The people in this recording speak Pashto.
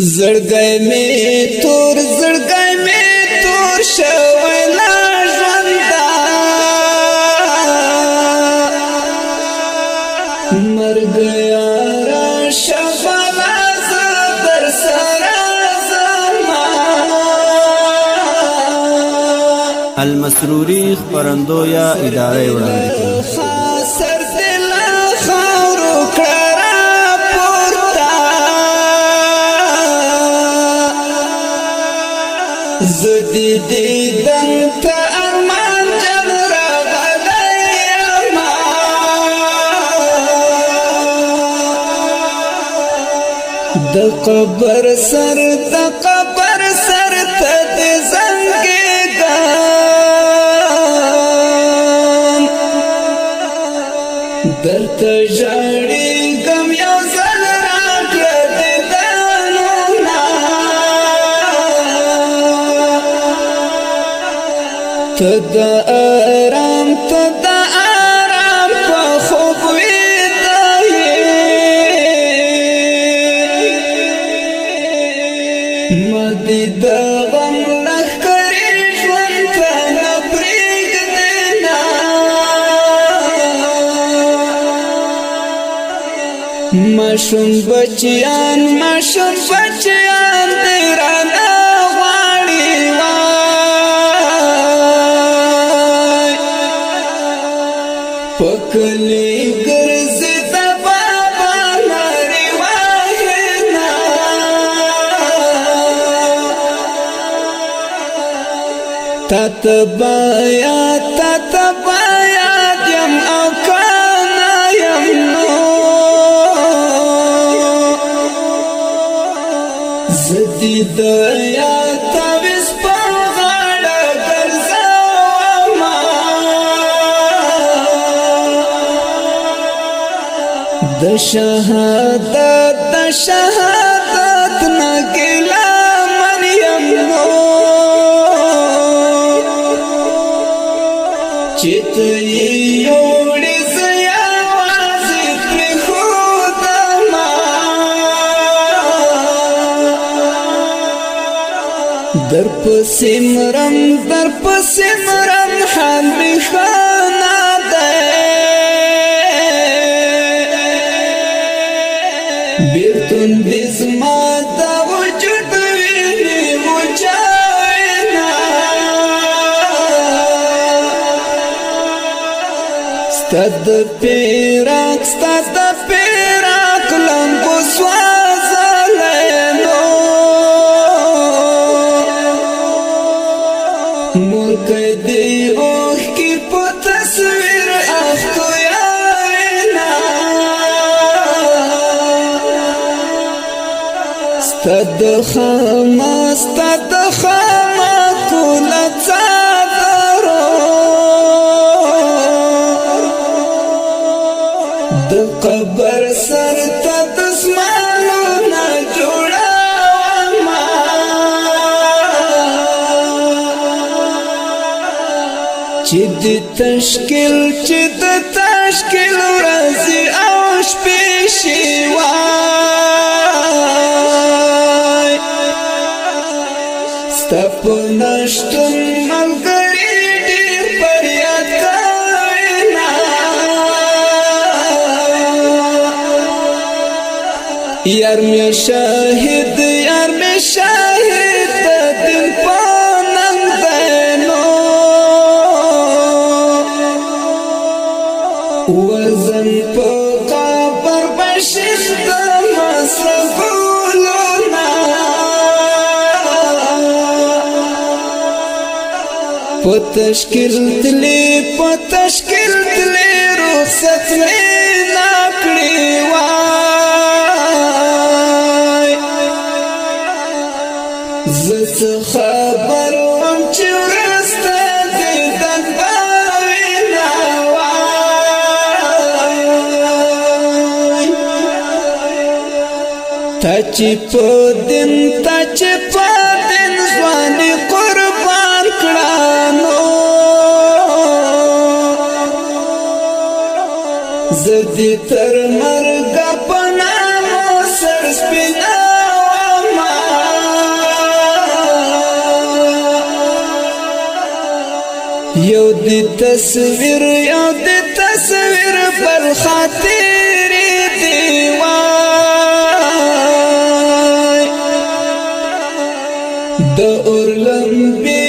زړګی می تور شوی لا ژوندا مرګ یارا شفلا در سره زما المسروري خبرندو یا اداره وړاندې کړ زدی دیدن تا ارمان جن را غلیم د قبر سر تا دی زنگی گم در تا جاڑی گم یو زل را کردی تدا آرام پا خوب ویدائی مدی دا غم لخکری جون تا نبریگ دینا ماشم بچیان دیرانا پکلی گرزی دا بابا ناری واحنا تا تبایا دیم او کانا یم نو زدی دیا تاویز پا غاڑا گرزاوما د شهادت نگلا مریم نو چت یوڑی زیا وازی پر خود ما در پسیمرم حال بخانا بیرتون دیزما دا وجود وینی مجاوینا ستاد پیراک لنگو سوازالینو ملک دی اوخ کی پو تصویر اختو ستد خاما کولا چادرو د قبر سر تد اسمانو نا جوڑا ما چد تشکیل رازی اوش پیشیوا تپ نشتن ملګری ډیر پریاد کاوینا یار می شاهد د دل پاننګ دینو وزن په قبر بشید مصرفولنا پتشکل تلی رخصت می ناکڑی وای زس خبر وم چی ورستا دیدن باوینا وای تا چی پا دن زوانی قربان کڑانو زدی تر مرگا پنامو سر سپینا وما یو دی تصویر پر خاطر دیوای د اور لمبی